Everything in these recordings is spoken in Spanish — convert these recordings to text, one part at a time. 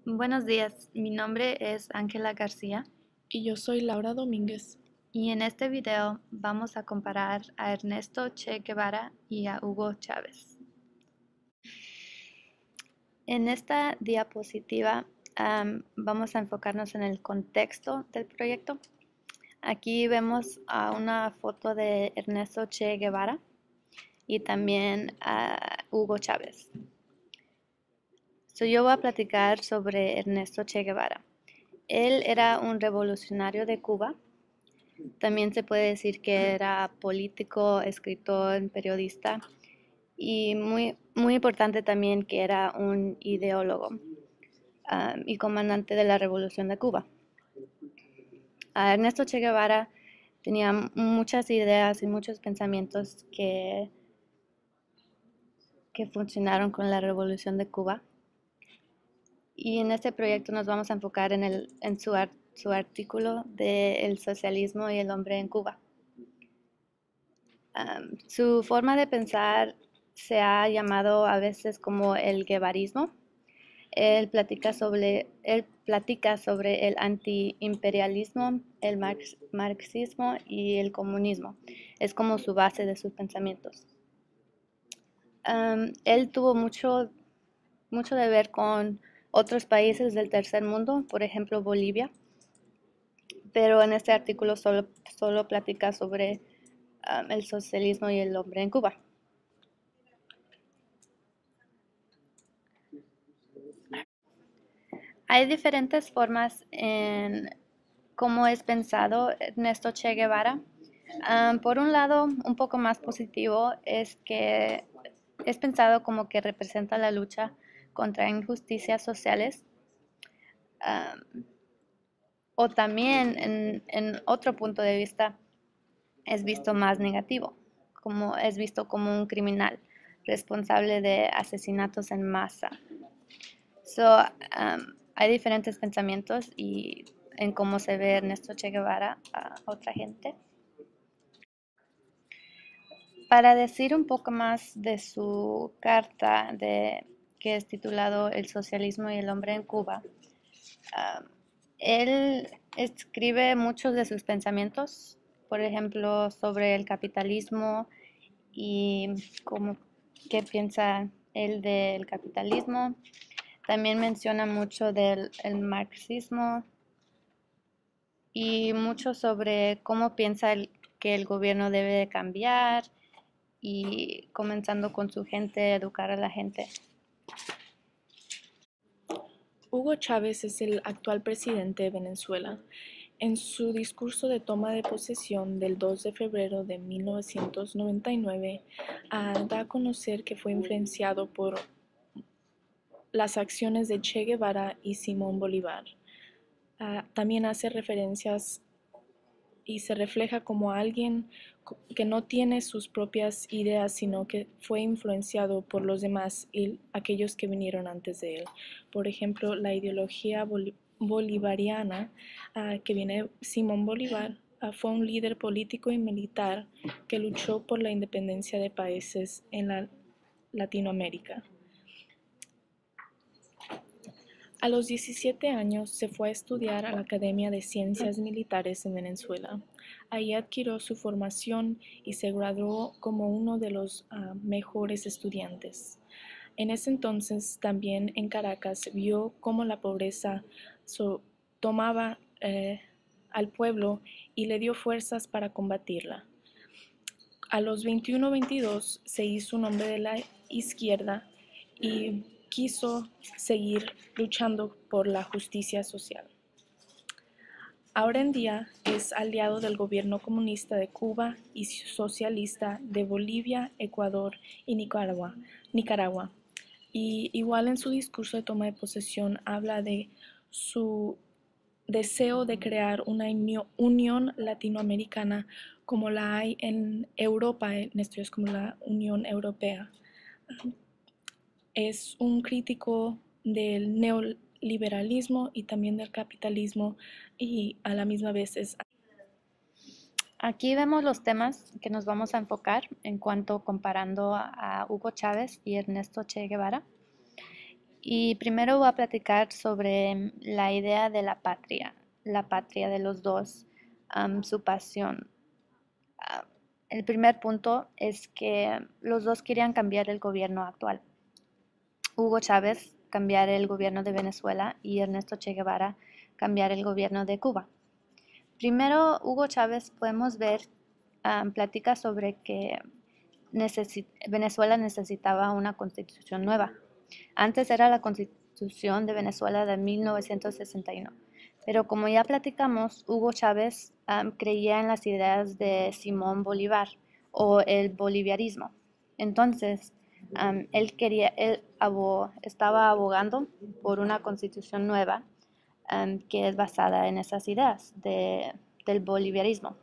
Buenos días, mi nombre es Ángela García Y yo soy Laura Domínguez. y en este video vamos a comparar a Ernesto Che Guevara y a Hugo Chávez. En esta diapositiva vamos a enfocarnos en el contexto del proyecto. Aquí vemos una foto de Ernesto Che Guevara y también a Hugo Chávez. Yo voy a platicar sobre Ernesto Che Guevara. Él era un revolucionario de Cuba. También se puede decir que era político, escritor, periodista y muy importante también que era un ideólogo y comandante de la Revolución de Cuba. Ernesto Che Guevara tenía muchas ideas y muchos pensamientos que funcionaron con la Revolución de Cuba. Y en este proyecto nos vamos a enfocar en su artículo de El socialismo y el hombre en Cuba. Su forma de pensar se ha llamado a veces como el guevarismo. Él platica sobre el antiimperialismo, el marxismo y el comunismo. Es como su base de sus pensamientos. Él tuvo mucho de ver con otros países del tercer mundo, por ejemplo Bolivia, pero en este artículo solo platica sobre el socialismo y el hombre en Cuba. Hay diferentes formas en cómo es pensado Ernesto Che Guevara. Por un lado, un poco más positivo es que es pensado como que representa la lucha contra injusticias sociales. Um, o también en otro punto de vista es visto más negativo, como es visto como un criminal responsable de asesinatos en masa. Hay diferentes pensamientos y en cómo se ve Ernesto Che Guevara a otra gente. Para decir un poco más de su carta que es titulado El socialismo y el hombre en Cuba, um, él escribe muchos de sus pensamientos, por ejemplo, sobre el capitalismo y qué piensa él del capitalismo. También menciona mucho del el marxismo y mucho sobre cómo piensa que el gobierno debe de cambiar y comenzando con su gente, educar a la gente. Hugo Chávez es el actual presidente de Venezuela. En su discurso de toma de posesión del 2 de febrero de 1999, da a conocer que fue influenciado por las acciones de Che Guevara y Simón Bolívar. También hace referencias y se refleja como alguien que no tiene sus propias ideas, sino que fue influenciado por los demás y aquellos que vinieron antes de él. Por ejemplo, la ideología bolivariana que viene de Simón Bolívar fue un líder político y militar que luchó por la independencia de países en Latinoamérica. A los 17 años se fue a estudiar a la Academia de Ciencias Militares en Venezuela. Ahí adquirió su formación y se graduó como uno de los mejores estudiantes. En ese entonces, también en Caracas, vio cómo la pobreza tomaba al pueblo y le dio fuerzas para combatirla. A los 21 o 22 se hizo un hombre de la izquierda y quiso seguir luchando por la justicia social. Ahora en día es aliado del gobierno comunista de Cuba y socialista de Bolivia, Ecuador y Nicaragua. Y igual en su discurso de toma de posesión habla de su deseo de crear una unión latinoamericana como la hay en Europa, en estudios como la Unión Europea. Es un crítico del neoliberalismo y también del capitalismo y a la misma vez es... Aquí vemos los temas que nos vamos a enfocar en cuanto comparando a Hugo Chávez y Ernesto Che Guevara. Y primero voy a platicar sobre la idea de la patria de los dos, su pasión. Ah, el primer punto es que los dos querían cambiar el gobierno actual. Hugo Chávez cambiar el gobierno de Venezuela y Ernesto Che Guevara cambiar el gobierno de Cuba. Primero, Hugo Chávez podemos ver, platica sobre que Venezuela necesitaba una constitución nueva. Antes era la constitución de Venezuela de 1961, pero como ya platicamos, Hugo Chávez creía en las ideas de Simón Bolívar o el boliviarismo. Entonces, estaba abogando por una constitución nueva que es basada en esas ideas del boliviarismo.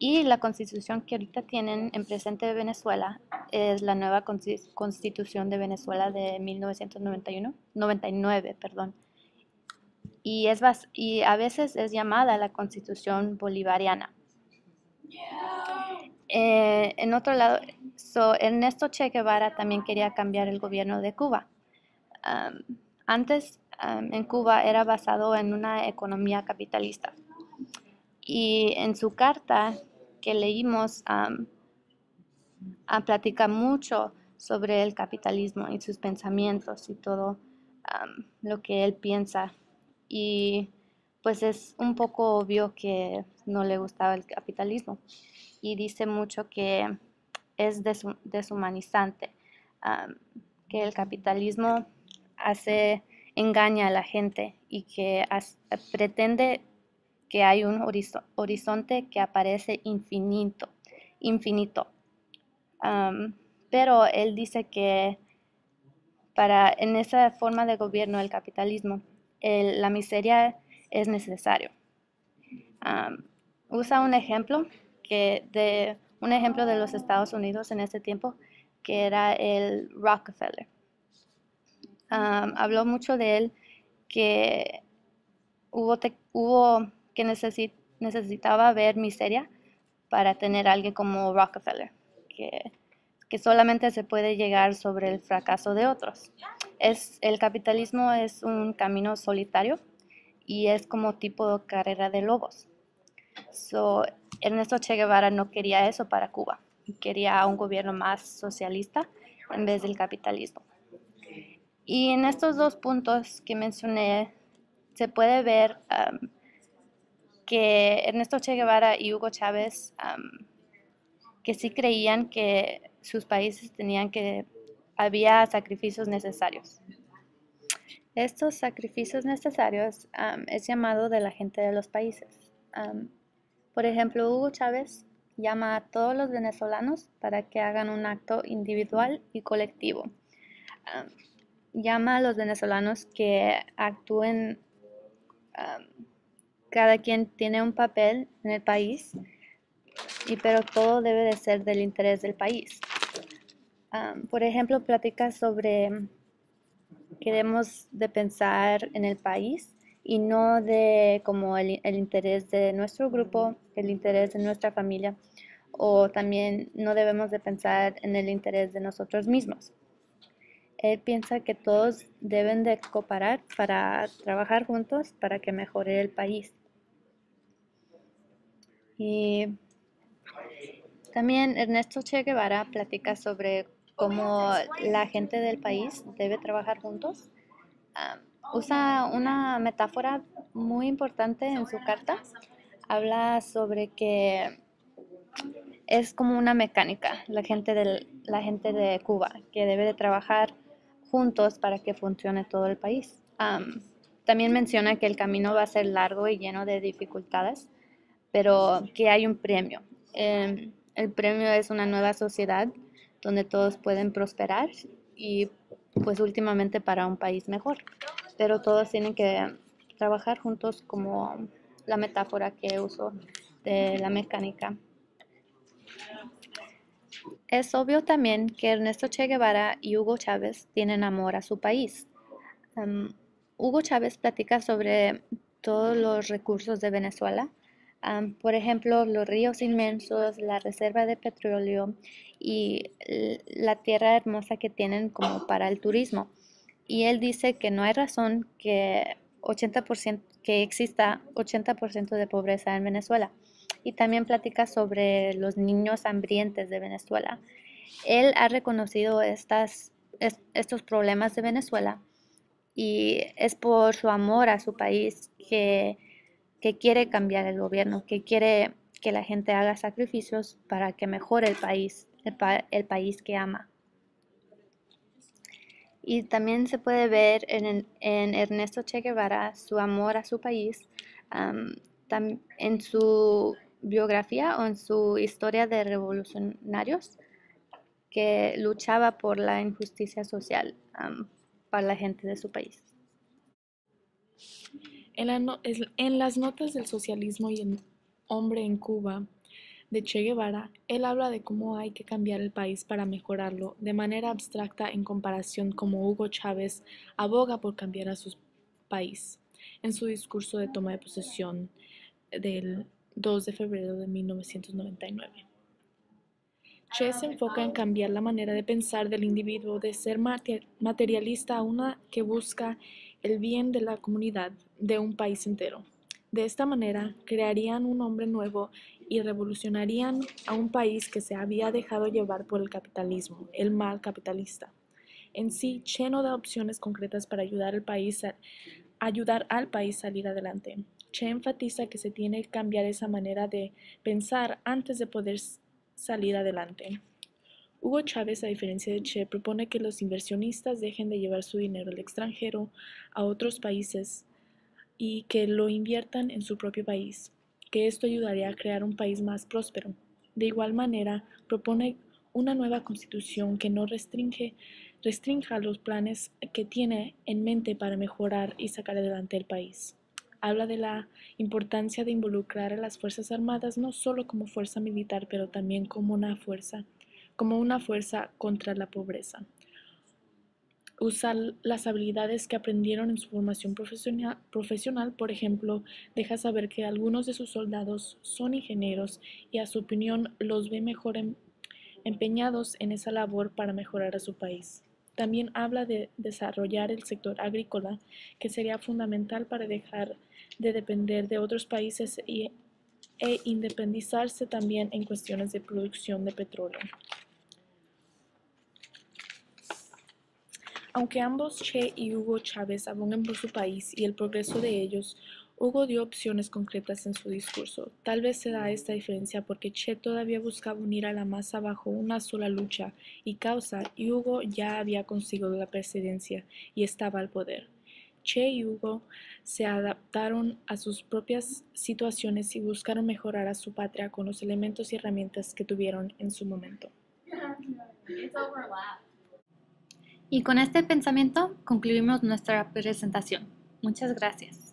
Y la constitución que ahorita tienen en presente de Venezuela es la nueva constitución de Venezuela de 1999, perdón. Y a veces es llamada la constitución bolivariana. En otro lado, Ernesto Che Guevara también quería cambiar el gobierno de Cuba. Antes, en Cuba era basado en una economía capitalista. Y en su carta que leímos, platica mucho sobre el capitalismo y sus pensamientos y todo lo que él piensa. Y pues es un poco obvio que no le gustaba el capitalismo. Y dice mucho que es deshumanizante, que el capitalismo engaña a la gente y que pretende que hay un horizonte que aparece infinito. Pero él dice que en esa forma de gobierno del capitalismo, la miseria es necesario. Usa un ejemplo de los Estados Unidos en ese tiempo, que era el Rockefeller. Habló mucho de él, que que necesitaba ver miseria para tener a alguien como Rockefeller, que solamente se puede llegar sobre el fracaso de otros. El capitalismo es un camino solitario y es como tipo de carrera de lobos. Ernesto Che Guevara no quería eso para Cuba, quería un gobierno más socialista en vez del capitalismo. Y en estos dos puntos que mencioné, se puede ver que Ernesto Che Guevara y Hugo Chávez que sí creían que sus países había sacrificios necesarios. Estos sacrificios necesarios es llamado de la gente de los países. Por ejemplo, Hugo Chávez llama a todos los venezolanos para que hagan un acto individual y colectivo. Llama a los venezolanos que actúen, cada quien tiene un papel en el país, pero todo debe de ser del interés del país. Por ejemplo, platica sobre que debemos de pensar en el país y no de como el interés de nuestro grupo, el interés de nuestra familia, o también no debemos de pensar en el interés de nosotros mismos. Él piensa que todos deben de cooperar para trabajar juntos para que mejore el país. Y también Ernesto Che Guevara platica sobre cómo la gente del país debe trabajar juntos. Usa una metáfora muy importante en su carta. Habla sobre que es como una mecánica, la gente de Cuba, que debe de trabajar juntos para que funcione todo el país. También menciona que el camino va a ser largo y lleno de dificultades, pero que hay un premio. El premio es una nueva sociedad donde todos pueden prosperar y pues últimamente para un país mejor. Pero todos tienen que trabajar juntos como la metáfora que uso de la mecánica. Es obvio también que Ernesto Che Guevara y Hugo Chávez tienen amor a su país. Hugo Chávez platica sobre todos los recursos de Venezuela, por ejemplo, los ríos inmensos, la reserva de petróleo y la tierra hermosa que tienen como para el turismo. y él dice que no hay razón que exista 80% de pobreza en Venezuela. Y también platica sobre los niños hambrientos de Venezuela. Él ha reconocido estos problemas de Venezuela y es por su amor a su país que quiere cambiar el gobierno, que quiere que la gente haga sacrificios para que mejore el país, el país que ama. Y también se puede ver en Ernesto Che Guevara su amor a su país, en su biografía o en su historia de revolucionarios que luchaba por la injusticia social para la gente de su país. En las notas del socialismo y el hombre en Cuba de Che Guevara, él habla de cómo hay que cambiar el país para mejorarlo de manera abstracta en comparación como Hugo Chávez aboga por cambiar a su país en su discurso de toma de posesión del 2 de febrero de 1999. Che se enfoca en cambiar la manera de pensar del individuo de ser materialista a una que busca el bien de la comunidad, de un país entero. De esta manera, crearían un hombre nuevo y revolucionarían a un país que se había dejado llevar por el capitalismo, el mal capitalista. En sí, Che no da opciones concretas para ayudar al país a salir adelante. Che enfatiza que se tiene que cambiar esa manera de pensar antes de poder salir adelante. Hugo Chávez, a diferencia de Che, propone que los inversionistas dejen de llevar su dinero al extranjero, a otros países, y que lo inviertan en su propio país, que esto ayudaría a crear un país más próspero. De igual manera, propone una nueva constitución que no restrinja los planes que tiene en mente para mejorar y sacar adelante el país. Habla de la importancia de involucrar a las Fuerzas Armadas no solo como fuerza militar, pero también como una fuerza contra la pobreza. Usar las habilidades que aprendieron en su formación profesional, por ejemplo, deja saber que algunos de sus soldados son ingenieros y a su opinión los ve mejor empeñados en esa labor para mejorar a su país. También habla de desarrollar el sector agrícola, que sería fundamental para dejar de depender de otros países e independizarse también en cuestiones de producción de petróleo. Aunque ambos Che y Hugo Chávez abogan por su país y el progreso de ellos, Hugo dio opciones concretas en su discurso. Tal vez se da esta diferencia porque Che todavía buscaba unir a la masa bajo una sola lucha y causa, y Hugo ya había conseguido la presidencia y estaba al poder. Che y Hugo se adaptaron a sus propias situaciones y buscaron mejorar a su patria con los elementos y herramientas que tuvieron en su momento. Y con este pensamiento concluimos nuestra presentación. Muchas gracias.